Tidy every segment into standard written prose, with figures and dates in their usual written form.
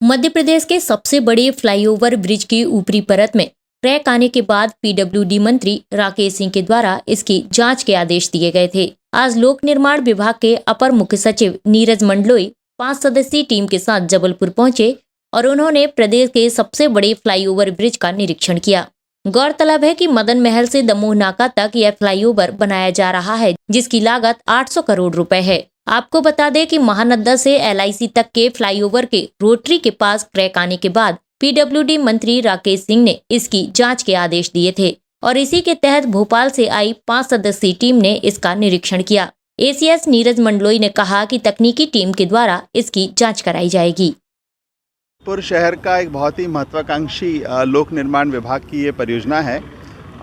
मध्य प्रदेश के सबसे बड़े फ्लाईओवर ब्रिज की ऊपरी परत में क्रैक आने के बाद पीडब्ल्यूडी मंत्री राकेश सिंह के द्वारा इसकी जांच के आदेश दिए गए थे। आज लोक निर्माण विभाग के अपर मुख्य सचिव नीरज मंडलोई 5 सदस्यीय टीम के साथ जबलपुर पहुंचे और उन्होंने प्रदेश के सबसे बड़े फ्लाईओवर ब्रिज का निरीक्षण किया। गौरतलब है कि मदन महल से दमोह नाका तक यह फ्लाईओवर बनाया जा रहा है, जिसकी लागत 800 करोड़ रुपए है। आपको बता दें कि महानंदा से LIC तक के फ्लाईओवर के रोटरी के पास क्रैक आने के बाद पीडब्ल्यूडी मंत्री राकेश सिंह ने इसकी जांच के आदेश दिए थे और इसी के तहत भोपाल से आई 5 सदस्यीय टीम ने इसका निरीक्षण किया। ACS नीरज मंडलोई ने कहा कि तकनीकी टीम के द्वारा इसकी जांच कराई जाएगी। जबलपुर शहर का एक बहुत ही महत्वाकांक्षी लोक निर्माण विभाग की ये परियोजना है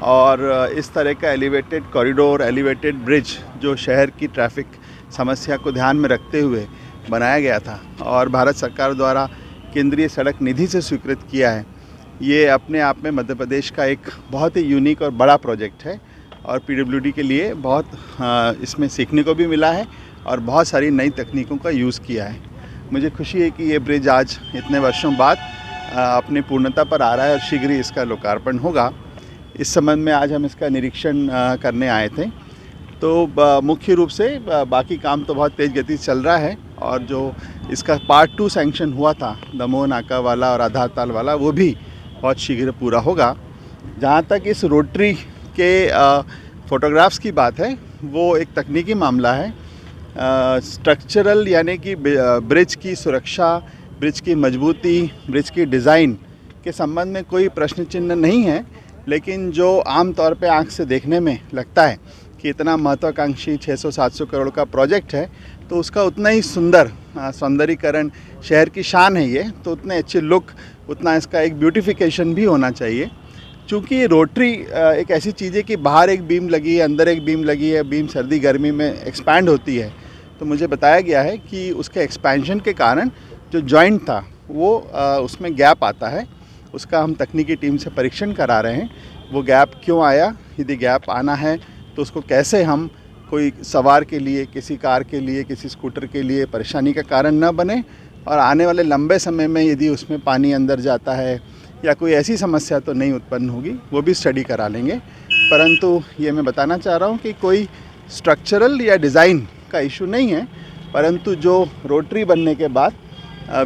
और इस तरह का एलिवेटेड कॉरिडोर, एलिवेटेड ब्रिज जो शहर की ट्रैफिक समस्या को ध्यान में रखते हुए बनाया गया था और भारत सरकार द्वारा केंद्रीय सड़क निधि से स्वीकृत किया है। ये अपने आप में मध्य प्रदेश का एक बहुत ही यूनिक और बड़ा प्रोजेक्ट है और पीडब्ल्यूडी के लिए बहुत इसमें सीखने को भी मिला है और बहुत सारी नई तकनीकों का यूज़ किया है। मुझे खुशी है कि ये ब्रिज आज इतने वर्षों बाद अपनी पूर्णता पर आ रहा है और शीघ्र ही इसका लोकार्पण होगा। इस संबंध में आज हम इसका निरीक्षण करने आए थे। तो मुख्य रूप से बाकी काम तो बहुत तेज़ गति से चल रहा है और जो इसका पार्ट 2 सैंक्शन हुआ था दमोह नाका वाला और आधार ताल वाला, वो भी बहुत शीघ्र पूरा होगा। जहाँ तक इस रोटरी के फोटोग्राफ्स की बात है, वो एक तकनीकी मामला है। स्ट्रक्चरल यानी कि ब्रिज की सुरक्षा, ब्रिज की मजबूती, ब्रिज की डिज़ाइन के संबंध में कोई प्रश्न चिन्ह नहीं है, लेकिन जो आम तौर पे आंख से देखने में लगता है कि इतना महत्वाकांक्षी 600-700 करोड़ का प्रोजेक्ट है तो उसका उतना ही सुंदर सौंदर्यीकरण, शहर की शान है ये, तो उतने अच्छे लुक, उतना इसका एक ब्यूटिफिकेशन भी होना चाहिए। चूँकि रोटरी एक ऐसी चीज़ है कि बाहर एक बीम लगी है, अंदर एक बीम लगी है, बीम सर्दी गर्मी में एक्सपैंड होती है। तो मुझे बताया गया है कि उसके एक्सपेंशन के कारण जो जॉइंट था वो उसमें गैप आता है। उसका हम तकनीकी टीम से परीक्षण करा रहे हैं, वो गैप क्यों आया, यदि गैप आना है तो उसको कैसे हम कोई सवार के लिए, किसी कार के लिए, किसी स्कूटर के लिए परेशानी का कारण न बने और आने वाले लंबे समय में यदि उसमें पानी अंदर जाता है या कोई ऐसी समस्या तो नहीं उत्पन्न होगी, वो भी स्टडी करा लेंगे। परंतु ये मैं बताना चाह रहा हूँ कि कोई स्ट्रक्चरल या डिज़ाइन का इशू नहीं है, परंतु जो रोटरी बनने के बाद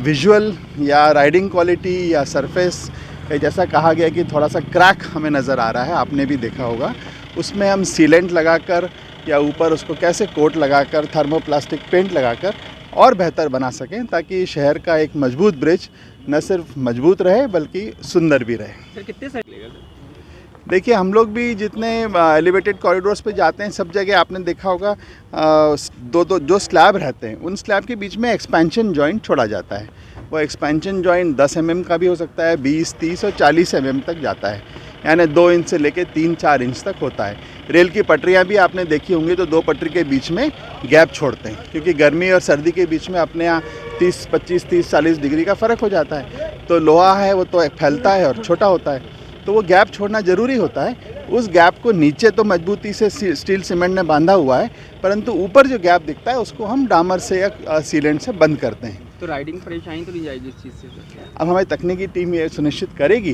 विजुअल या राइडिंग क्वालिटी या सरफेस, जैसा कहा गया कि थोड़ा सा क्रैक हमें नज़र आ रहा है, आपने भी देखा होगा, उसमें हम सीलेंट लगाकर या ऊपर उसको कैसे कोट लगाकर, थर्मोप्लास्टिक पेंट लगाकर और बेहतर बना सकें, ताकि शहर का एक मजबूत ब्रिज न सिर्फ मजबूत रहे बल्कि सुंदर भी रहे। सर कितने साइड लेगा सर? देखिए, हम लोग भी जितने एलिवेटेड कॉरिडोर्स पे जाते हैं, सब जगह आपने देखा होगा दो जो स्लैब रहते हैं, उन स्लैब के बीच में एक्सपेंशन जॉइंट छोड़ा जाता है। वो एक्सपेंशन जॉइंट 10 mm का भी हो सकता है, 20, 30 और 40 mm तक जाता है, यानी 2 इंच से लेकर 3-4 इंच तक होता है। रेल की पटरियाँ भी आपने देखी होंगी तो 2 पटरी के बीच में गैप छोड़ते हैं, क्योंकि गर्मी और सर्दी के बीच में अपने यहाँ 25-30-40 डिग्री का फ़र्क हो जाता है। तो लोहा है वो तो फैलता है और छोटा होता है, तो वो गैप छोड़ना ज़रूरी होता है। उस गैप को नीचे तो मजबूती से स्टील सीमेंट ने बांधा हुआ है, परंतु ऊपर जो गैप दिखता है उसको हम डामर से या सीलेंट से बंद करते हैं। तो राइडिंग परेशानी तो नहीं जाएगी इस चीज़ से? अब हमारी तकनीकी टीम ये सुनिश्चित करेगी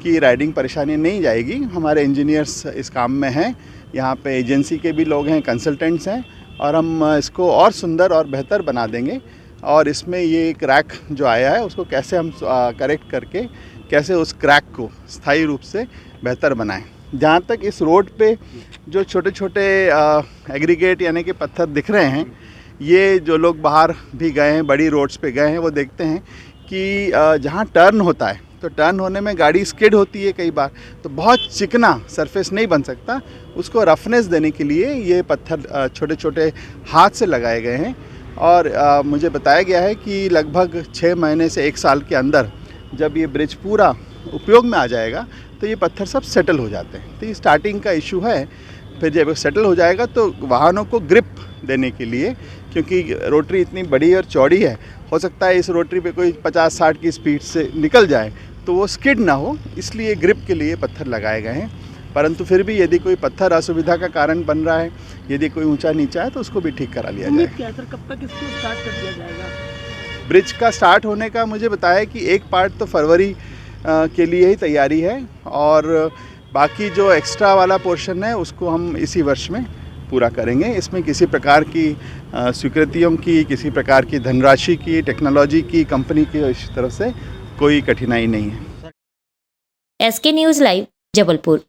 कि राइडिंग परेशानी नहीं जाएगी। हमारे इंजीनियर्स इस काम में हैं, यहाँ पे एजेंसी के भी लोग हैं, कंसल्टेंट्स हैं, और हम इसको और सुंदर और बेहतर बना देंगे। और इसमें ये क्रैक जो आया है उसको कैसे हम करेक्ट करके कैसे उस क्रैक को स्थायी रूप से बेहतर बनाएं। जहाँ तक इस रोड पे जो छोटे छोटे एग्रीगेट यानी कि पत्थर दिख रहे हैं, ये जो लोग बाहर भी गए हैं, बड़ी रोड्स पे गए हैं, वो देखते हैं कि जहाँ टर्न होता है तो टर्न होने में गाड़ी स्किड होती है कई बार, तो बहुत चिकना सरफेस नहीं बन सकता। उसको रफनेस देने के लिए ये पत्थर छोटे छोटे हाथ से लगाए गए हैं और मुझे बताया गया है कि लगभग 6 महीने से 1 साल के अंदर जब ये ब्रिज पूरा उपयोग में आ जाएगा तो ये पत्थर सब सेटल हो जाते हैं। तो ये स्टार्टिंग का इशू है, फिर जब सेटल हो जाएगा तो वाहनों को ग्रिप देने के लिए, क्योंकि रोटरी इतनी बड़ी और चौड़ी है, हो सकता है इस रोटरी पे कोई 50-60 की स्पीड से निकल जाए तो वो स्किड ना हो, इसलिए ग्रिप के लिए पत्थर लगाए गए हैं। परंतु फिर भी यदि कोई पत्थर असुविधा का कारण बन रहा है, यदि कोई ऊंचा नीचा है तो उसको भी ठीक करा लिया जाए। क्या सर, कब तक इसको स्टार्ट कर दिया जाएगा? ब्रिज का स्टार्ट होने का मुझे बताया कि एक पार्ट तो फरवरी के लिए ही तैयारी है और बाकी जो एक्स्ट्रा वाला पोर्शन है उसको हम इसी वर्ष में पूरा करेंगे। इसमें किसी प्रकार की स्वीकृतियों की, किसी प्रकार की धनराशि की, टेक्नोलॉजी की, कंपनी की इस तरफ से कोई कठिनाई नहीं है। SK news live Jabalpur.